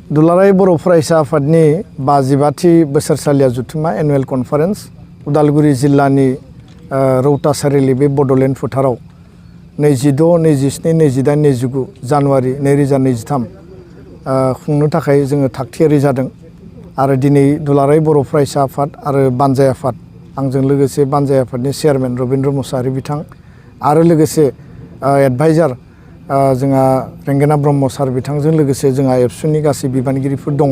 दुलाराय बर' फरायसा आफादनि 52थि बोसोरसालिया जुथुमा एनुवेल कनफारेन्स उदालगुरि जिल्लानि रौता सारिलि बे बड'लेण्ड फोथाराव 26, 27, 28, 29 जानुवारि 2023 खुंनो थाखाय जोङो थागथियारि जादों आरो दिनै दुलाराय बर' फरायसा आफाद आरो बानजाय आफाद आंजों लोगोसे बानजाय आफादनि चेयारमेन रबिन्द्र मुसाहारि बिथां आरो लोगोसे एडभाइजार जोंहा रेंगेना ब्रह्म सार बिथांजों लोगोसे जोंहा एबसुनि गासै बिबानगिरिफोर दङ।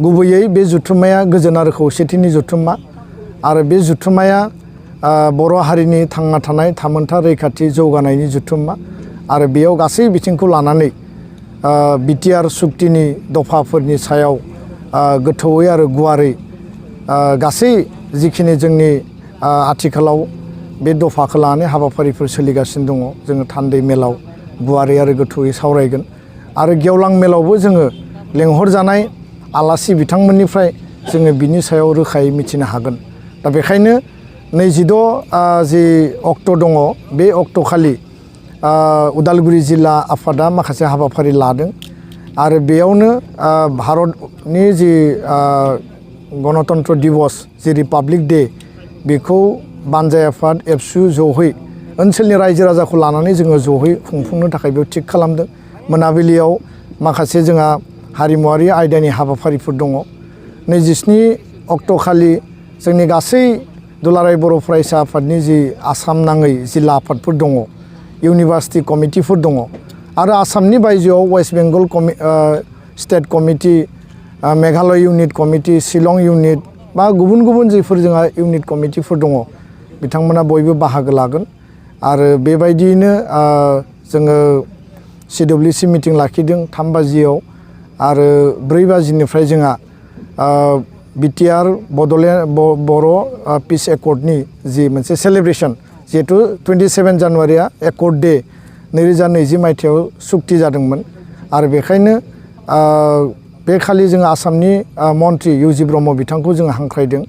गुबैयै बे जुथुम्माया गोजोन आरो खौसेथिनि जुथुम्मा आरो बे जुथुम्माया बर' हारिनि थांना थानाय थामोनथा रैखाथि जौगानायनि जुथुम्मा आरो बेयाव गासै बिथिंखौ लानानै बिटिआर सुक्तिनि दफाफोरनि सायाव गोथौयै आरो गुवारै गासै जिखिनि जोंनि आथिखालाव बे दफाखौ लानानै हाबाफारिफोर सोलिगासिनो दङ। जोङो थान्दै मेलाव गुवारै आरो गोथौयै सावरायगोन आरो गेवलां मेलावबो जोङो लेंहरजानाय आलासि बिथांमोननिफ्राय जोङो बिनि सायाव रोखायै मिथिनो हागोन। दा बेखायनो 26 जि अक्ट' दङ बे अक्ट'खालि उदालगुरि जिल्ला आफादा माखासे हाबाफारि लादों आरो बेयावनो भारतनि जि गणतन्त्र दिवस जि रिपाब्लिक डे बेखौ बानजाय आफाद एबसु जहै ओनसोलनि रायजो राजाखौ लानानै जोङो जहै खुंफुंनो थाखाय बेयाव थिग खालामदों। मोनाबिलियाव माखासे जोंहा हारिमुवारि आयदानि हाबाफारिफोर दङ। 27 अक्ट'खालि जोंनि गासै दुलाराय बर' फरायसा आफादनि जि आसाम नाङै जिल्ला आफादफोर दङ, इउनिभार्सिटि कमिटिफोर दङ आरो आसामनि बायजोआव West Bengal state committee, Meghalaya unit committee, Shillong unit बा गुबुन गुबुन जिफोर जोंहा इउनिट कमिटिफोर दङ बिथांमोना बयबो बाहागो लागोन आरो बेबायदियैनो जोङो CWC मिटिं लाखिदों 3 बाजियाव आरो 4 बाजिनिफ्राय जोंहा बिटिआर बड'लेण्ड बर' पिस एकर्डनि जि मोनसे सेलेब्रेसन जिहेतु 27 जानुवारिया एकर्ड डे 2020 मायथाइयाव सुक्ति जादोंमोन आरो बेखायनो बे खालि जोङो आसामनि मन्त्रि इउजि ब्रह्म बिथांखौ जोङो हांख्रायदों।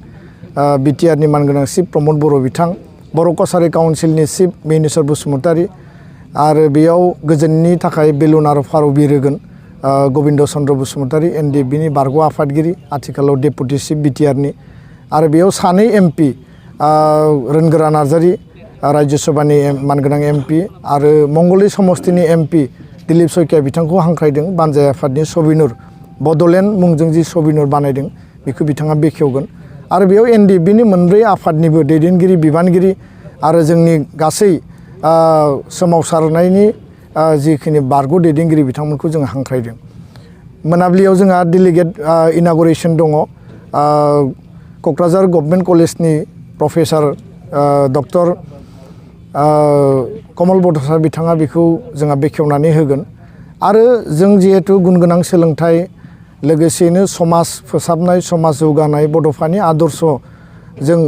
बिटिआरनि मानगोनां चिफ प्रमद बर' बिथां, बर' कसारि काउन्सिलनि चिफ मिनेश्वर बसुमतारी आरो बेयाव गोजोननि थाखाय बेलुन आरो फारौ बिरहोगोन गबिन्द चन्द्र बसुमतारी NDFBनि बारग' आफादगिरि आथिखालाव डेपुटि चिफ बिटिआरनि आरो बेयाव 2 MP रोनगोरा नार्जारी राज्य सभानि मानगोनां MP आरो मंगलदै समस्तिनि MP दिलीप सयकिया बिथांखौ हांख्रायदों। बानजाय आफादनि सबिनुर बड'लेण्ड मुंजों जि सबिनुर बानायदों बेखौ बिथाङा बेखेवगोन आरो बेयाव NDFBनि 4 आफादनिबो दैदेनगिरि बिबानगिरि आरो जोंनि गासै सोमावसारनायनि जिखिनि बारग' दैदेनगिरि बिथांमोनखौ जों हांख्रायदों। मोनाबिलियाव जोंहा डेलिगेट इनागुरेसन दङ। क'क्राझार गभर्नमेन्ट कलेजनि प्रफेसार डक्टर कमल बड'सा बिथाङा बेखौ जोंहा बेखेवनानै होगोन आरो जों जिहेतु गुनगोनां सोलोंथाइ लोगोसेनो समाज फोसाबनाय, समाज जौगानाय, बड'फानि आदर्श जों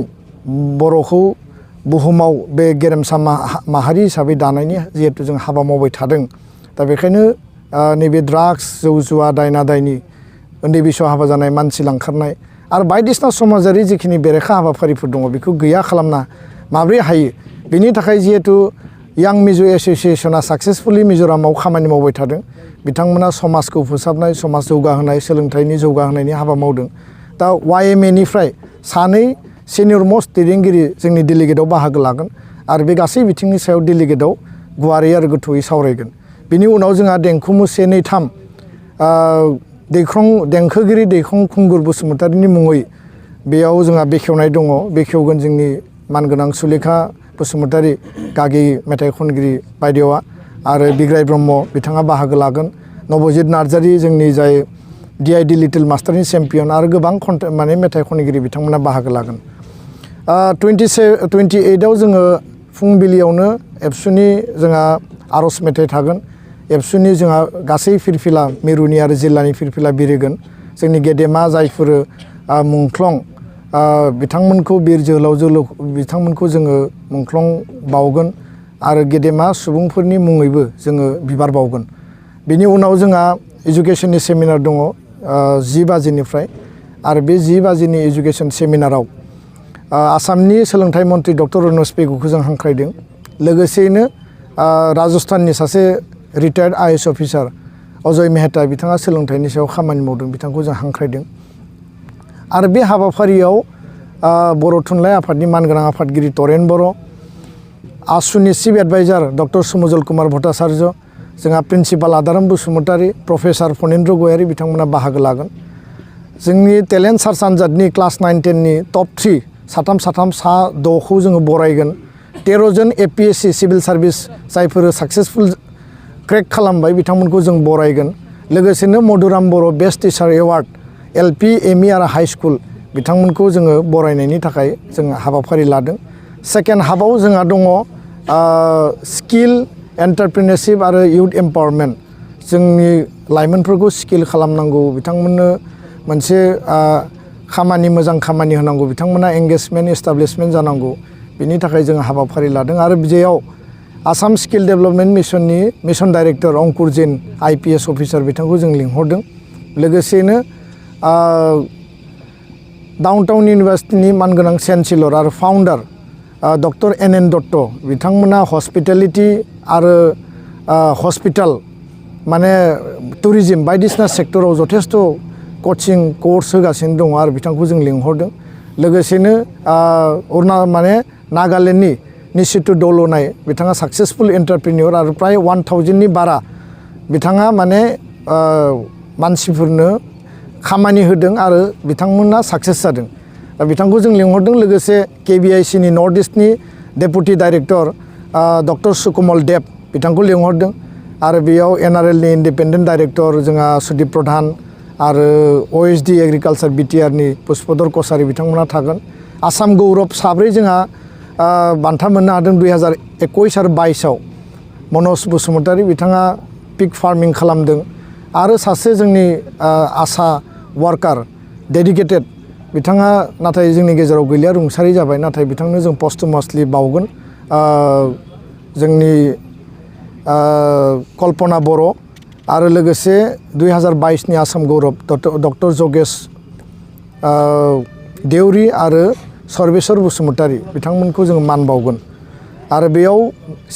बर'खौ बुहुमाव बे गेरेमसा माहारि हिसाबै दानायनि जिहेतु जों हाबा मावबाय थादों। दा बेखायनो नैबे ड्राग्स, जौ जुवा, दायना दायनि, उन्दै बैसोआव हाबा जानाय, मानसि लांखारनाय आरो बायदिसिना समाजारि जिखिनि बेरेखा हाबाफारिफोर दङ बेखौ गैया खालामना माब्रै हायो बेनि थाखाय जिहेतु यां मिजु एस'सियेसना साक्सेसफुलि मिज'रामाव खामानि मावबाय थादों। बिथांमोना समाजखौ फोसाबनाय, समाज जौगाहोनाय, सोलोंथाइनि जौगाहोनायनि हाबा मावदों। दा YMAनिफ्राय 2 सिनियर मस्ट दैदेनगिरि जोंनि डेलिगेटआव बाहागो लागोन आरो बे गासै बिथिंनि सायाव डेलिगेटआव गुवारै आरो गोथौयै सावरायगोन। बिनि उनाव जोंहा देंखो मुसे 2, 3 देंखोगिरि दैखं खुंगुर बसुमतारीनि मुङै बेयाव जोंहा बेखेवनाय दङ। बेखेवगोन जोंनि मानगोनां सुलेखा बसुमतारी गागि मेथाइ खनगिरि बायदेवा आरो बिग्राय ब्रह्म बिथाङा बाहागो लागोन। नबजित नार्जारी जोंनि जाय DID लिटिल मास्टारनि चेम्पियन आरो गोबां मेथाइ खनगिरि बिथांमोना बाहागो लागोन। 28आव जोङो फुंबिलियावनो एबसुनि जोंहा आर'ज मेथाइ थागोन। एबसुनि जोंहा गासै फिरफिला मिरुनि आरो जिल्लानि फिरफिला बिरहोगोन। जोंनि गेदेमा जायफोर मुंख्लं बिथांमोनखौ बिर जोहोलाव बिथांमोनखौ जोङो मुंख्लं बावगोन आरो गेदेमा सुबुंफोरनि मुङैबो जोङो बिबार बावगोन। बिनि उनाव जोंहा इडुकेसननि सेमिनार दङ 10 बाजिनिफ्राय आरो बे 10 बाजिनि इडुकेसन सेमिनाराव आसामनि सोलोंथाइ मन्त्रि डक्टर रनज पेगुखौ जों हांख्रायदों। लोगोसेयैनो राजस्थाननि सासे रिटायार्ड IAS अफिसार अजय मेहता बिथाङा सोलोंथाइनि सायाव खामानि मावदों बिथांखौ जों हांख्रायदों आरो बे हाबाफारियाव बर' थुनलाइ आफादनि मानगोनां आफादगिरि तरेन बर' आसुनि chief adviser doctor Sumajal Kumar Bhattacharya जोंहा प्रिन्सिपाल आदाराम बसुमतारी प्रफेसर फनेन्द्र गयारी बिथांमोना बाहागो लागोन जोंनि टेलेन्ट सार्च आनजादनि क्लास 9 10 नि टप 3 साथाम सा 6खौ जोङो बरायगोन 13 जन APSC सिभिल सार्भिस जायफोर साक्सेसफुल क्रेक खालामबाय बिथांमोनखौ जों बरायगोन लोगोसेनो Madhuram Boro' best teacher award LP ME आरो हाई स्कुल बिथांमोनखौ जोङो बरायनायनि थाखाय जों हाबाफारि लादों सेकेन्ड हाबाव जोंहा दङ स्किल एन्टारप्रिनारशिप आरो इउथ एम्पावारमेन्ट जोंनि लाइमोनफोरखौ स्किल खालामनांगौ बिथांमोननो मोनसे खामानि मोजां खामानि होनांगौ बिथांमोना एंगेजमेन्ट एस्टाब्लिशमेन्ट जानांगौ बिनि थाखाय जों हाबाफारि लादों आरो बेयाव आसाम स्किल डेभेलपमेन्ट मिशननि mission director Ankur Jain IPS officer बिथांखौ जों लिंहरदों लोगोसेनो डाउनटाउन इउनिभार्सिटिनि मानगोनां चेन्सेलर आरो फाउन्डार डक्टर NN दत्त बिथांमोना हस्पिटेलिटी आरो हस्पिटाल माने टुरिज्म बायदिसिना सेक्टराव जथेस्थ कोचिं कोर्स होगासिनो दङ आरो बिथांखौ जों लिंहरदों लोगोसेनो माने नागालेण्डनि निशितु दल'नाय बिथाङा साक्सेसफुल एन्टारप्रिनियर आरो प्राय 1000 नि बारा बिथाङा माने मानसिफोरनो खामानि होदों आरो बिथांमोना साक्सेस जादों बिथांखौ जों लिंहरदों लोगोसे KBIC नि north इस्टनि deputy director doctor Sukamal देब बिथांखौ लिंहरदों आरो बेयाव NRL नि इन्डिपेन्डेन्ट डाइरेक्टर जोंहा सुदीप प्रधान आरो OSD एग्रिकालचार BTR नि पुष्पधर कसारी बिथांमोना थागोन आसाम गौरब साब्रै जोंहा बान्था मोननो हादों 2021 आरो 22 आव मनज बसुमतारी बिथाङा पिग फार्मिं खालामदों आरो सासे जोंनि आशा वार्कार डेडिकेटेड बिथाङा नाथाय जोंनि गेजेराव गैलिया रुंसारि जाबाय नाथाय बिथांनो जों पस्टमासलि बावगोन जोंनि कल्पना बर' आरो लोगोसे 2022 नि आसाम गौरब डक्टर जगेश देउरी आरो सर्वेश्वर बसुमतारी बिथांमोनखौ जों मान बावगोन आरो बेयाव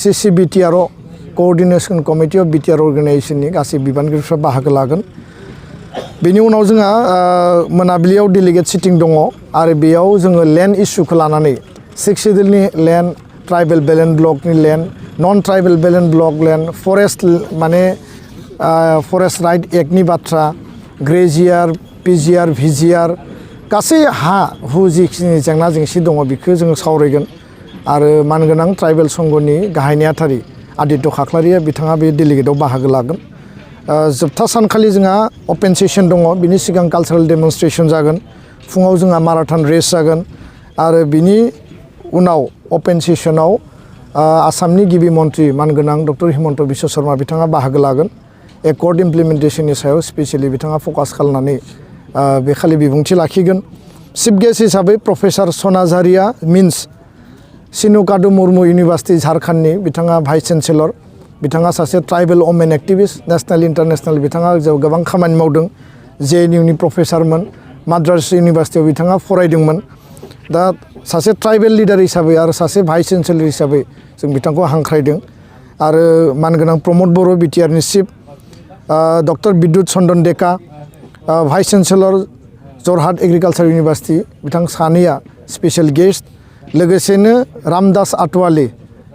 CCBTR coordination committee of BTR अर्गेनाइजेशननि गासै बिबानगिरिफ्रा बाहागो लागोन बेनि उनाव जोंहा मोनाबिलियाव डेलिगेट सिटिं दङ आरो बेयाव जोङो लेन्ड इस्युखौ लानानै 6 सिडुलनि लेन्ड ट्राइबेल बेलेन्ड ब्लकनि लेन्ड नन ट्राइबेल बेलेन्ड ब्लक लेन्ड फरेस्ट माने फरेस्ट राइट एक्टनि बाथ्रा ग्रेजियार PGR VGR गासै हा हु जिखिनि जेंना जेंसि दङ बेखौ जोङो सावरायगोन आरो मानगोनां ट्राइबेल संघनि गाहाय नेहाथारि आदित्य खाख्लारिया बिथाङा बे डेलिगेटआव बाहागो लागोन जोबथा सानखालि जोंहा अपेन सेसन दङ बिनि सिगां कालचारेल डेमनस्ट्रेशन जागोन फुङाव जोंहा माराथन रेस जागोन आरो बिनि उनाव अपेन सेसनाव आसामनि गिबि मन्त्रि मानगोनां डक्टर हिमन्त बिश्व शर्मा बिथाङा बाहागो लागोन एकर्ड इमप्लिमेन्टेशननि सायाव स्पेसियेलि बिथाङा फकास खालामनानै बे खालि बिबुंथि लाखिगोन चिफ गेस्ट हिसाबै प्रफेसर सनाझारिया मिन्स सिनुकादु मुर्मु इउनिभार्सिटि झारखण्डनि बिथाङा भाइस चेन्सेलर बिथाङा सासे tribal women activist national international बिथाङा गोबां खामानि मावदों JNU नि प्रफेसरमोन माद्रास इउनिभार्सिटियाव बिथाङा फरायदोंमोन दा सासे ट्राइबेल लिडार हिसाबै आरो सासे भाइस चेन्सेलर हिसाबै जों बिथांखौ हांख्रायदों आरो मानगोनां प्रमद बर' BTR नि chief doctor Bidyut Chandan Deka vice chancellor Jorhat agriculture university बिथां सानैया स्पेसियेल गेस्ट लोगोसेनो Ramdas Athawale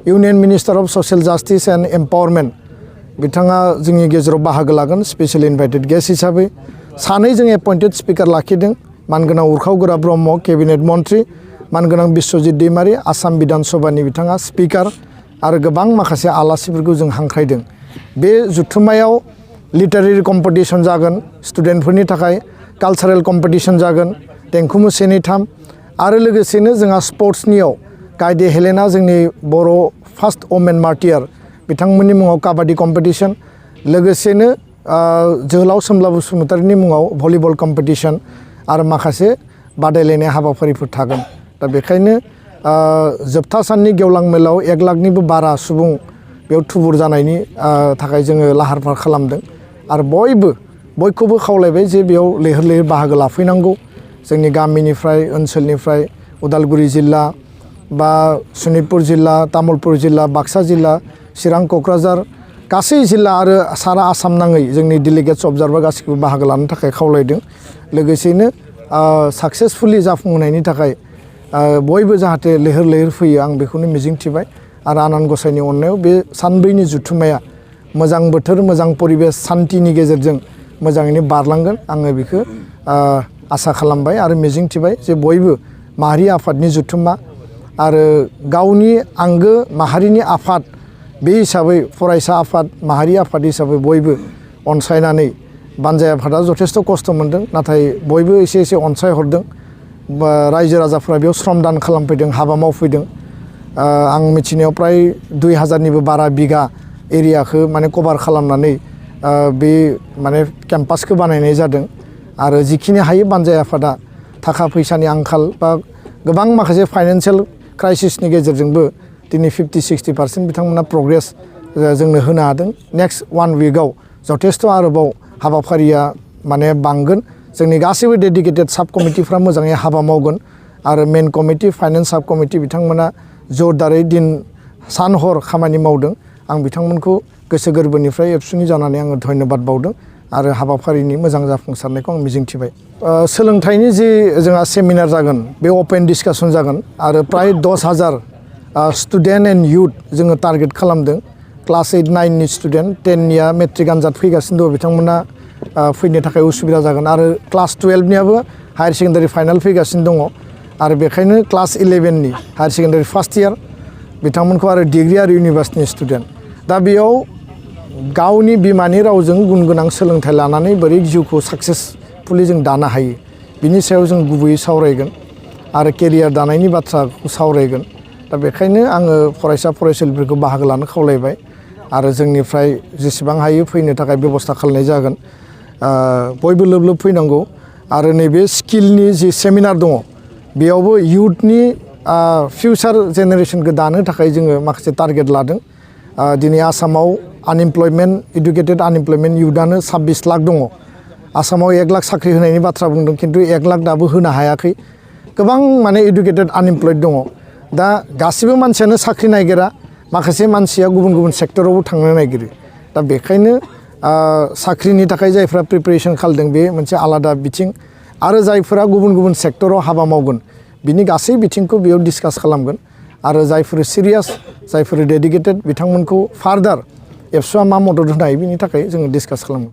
union minister of social justice and empowerment बिथाङा जोंनि गेजेराव बाहागो लागोन स्पेसियेल इनभाइटेड गेस्ट हिसाबै सानै जों एपइन्टेड स्पिकार लाखिदों मानगोनां उरखाव गोरा ब्रह्म केबिनेट मन्त्रि मानगोनां बिश्वजित दैमारी आसाम बिधान सभानि बिथाङा स्पिकार आरो गोबां माखासे आलासिफोरखौ जों हांख्रायदों बे जुथुम्मायाव लिटारेरि कम्पिटिशन जागोन स्टुडेन्टफोरनि थाखाय कालचारेल कम्पिटिशन जागोन देंखो मोसानाय 3 आरो लोगोसेनो जोंहा स्पर्ट्सनियाव गायदे हेलेना जोंनि बर' फार्स्ट वमेन मार्टियार बिथांमोननि मुङाव काबाडि कम्पिटिशन लोगोसेनो जोहोलाव सोमला बसुमतारीनि मुङाव भलिबल कम्पिटिशन आरो माखासे बादायलायनाय हाबाफारिफोर थागोन दा बेखायनो जोबथा साननि गेवलां मेलाव 1 लाखनिबो बारा सुबुं बेयाव थुबुर जानायनि थाखाय जोङो लाहार फाहार खालामदों आरो बयखौबो खावलायबाय जे बेयाव लैहोर लैहोर बाहागो लाफैनांगौ जोंनि गामिनिफ्राय ओनसोलनिफ्राय उदालगुरि जिल्ला बा सनितपुर जिल्ला तामुलपुर जिल्ला बाक्सा जिल्ला चिरां क'क्राझार गासै जिल्ला आरो सारा आसाम नाङै जोंनि डेलिगेट्स अबजार्भार गासिखौबो बाहागो लानो थाखाय खावलायदों लोगोसेनो साक्सेसफुलि जाफुंहोनायनि थाखाय बयबो जाहाथे लैहोर लैहोर फैयो आं बेखौनो मिजिंथिबाय आरो आनान गसाइनि अननायाव बे सानब्रैनि जुथुम्माया मोजां बोथोर मोजां परिबेस सान्तिनि गेजेरजों मोजाङैनो बारलांगोन आङो बेखौ आसा खालामबाय आरो मिजिंथिबाय जे बयबो माहारि आफादनि जुथुम्मा आरो गावनि आंगो माहारिनि आफाद बे हिसाबै फरायसा आफाद माहारि आफाद हिसाबै बयबो अनसायनानै बानजाय आफादा जथेस्थ' खस्थ' मोनदों नाथाय बयबो एसे एसे अनसायहरदों रायजो राजाफ्रा बेयाव श्रमदान खालामफैदों हाबा मावफैदों आं मिथिनायाव प्राय 2000निबो बारा बिगा एरियाखौ माने कभार खालामनानै बे माने केम्पासखौ बानायनाय जादों आरो जिखिनि हायो बानजाय आफादा थाखा फैसानि आंखाल बा गोबां माखासे फाइनान्सियेल क्राइसिसनि गेजेरजोंबो दिनै 50-60% बिथांमोना प्रग्रेस जोंनो होनो हादों नेक्स्ट 1 उइकआव जथेस्थ' आरोबाव हाबाफारिया माने बांगोन जोंनि गासैबो डेडिकेटेड साब कमिटिफ्रा मोजाङै हाबा मावगोन आरो मेन कमिटि फाइनान्स साब कमिटि बिथांमोना जरदारै दिन सान हर खामानि मावदों आं बिथांमोनखौ गोसो गोरबोनिफ्राय एबसुनि जानानै आङो धन्यबाद बावदों आरो हाबाफारिनि मोजां जाफुंसारनायखौ आं मिजिंथिबाय सोलोंथाइनि जि जोंहा सेमिनार जागोन बे अपेन डिसकासन जागोन आरो प्राय 10,000 स्टुडेन्ट एन्ड इयुथ जोङो टारगेट खालामदों क्लास 8-9नि स्टुडेन्ट 10निया मेट्रिक आनजाद फैगासिनो दङ बिथांमोना फैनो थाखाय उसुबिदा जागोन आरो क्लास 12नियाबो हायार सेकेन्डारि फाइनाल फैगासिनो दङ आरो बेखायनो क्लास 11नि हायार सेकेन्डारि फार्स्ट इयार बिथांमोनखौ आरो डिग्री आरो इउनिभार्सिटिनि स्टुडेन्ट दा बेयाव गावनि बिमानि रावजों गुन गोनां सोलोंथाइ लानानै बोरै जिउखौ साक्सेसफुलि जों दानो हायो बिनि सायाव जों गुबैयै सावरायगोन आरो केरियार दानायनि बाथ्राखौ सावरायगोन दा बेखायनो आङो फरायसा फरायसुलिफोरखौ बाहागो लानो खावलायबाय आरो जोंनिफ्राय जेसेबां हायो फैनो थाखाय बेबस्था खालामनाय जागोन बयबो लोब लोब फैनांगौ आरो नैबे स्किलनि जि सेमिनार दङ बेयावबो इयुथनि फिउचार जेनेरेसनखौ दानो थाखाय जोङो माखासे टारगेट लादों दिनै आसामाव आनइमप्लयमेन्ट इडुकेटेड आनइमप्लयमेन्ट इयुथआनो 26 लाख दङ आसामाव 1 लाख साख्रि होनायनि बाथ्रा बुंदों खिन्थु 1 लाख दाबो होनो हायाखै गोबां माने इडुकेटेड आनइमप्लयड दङ दा गासिबो मानसियानो साख्रि नागिरा माखासे मानसिया गुबुन गुबुन सेक्टरावबो थांनो नागिरो दा बेखायनो साख्रिनि थाखाय जायफ्रा प्रिपेरेसन खालामदों बे मोनसे आलादा बिथिं आरो जायफोरा गुबुन गुबुन सेक्टराव हाबा मावगोन बिनि गासै बिथिंखौ बेयाव डिसकास खालामगोन आरो जायफोर सिरियास जायफोर डेडिकेटेड बिथांमोनखौ फार्दार एबसुआ मा मदद होनो हायो बिनि थाखाय जोङो डिसकास खालामगोन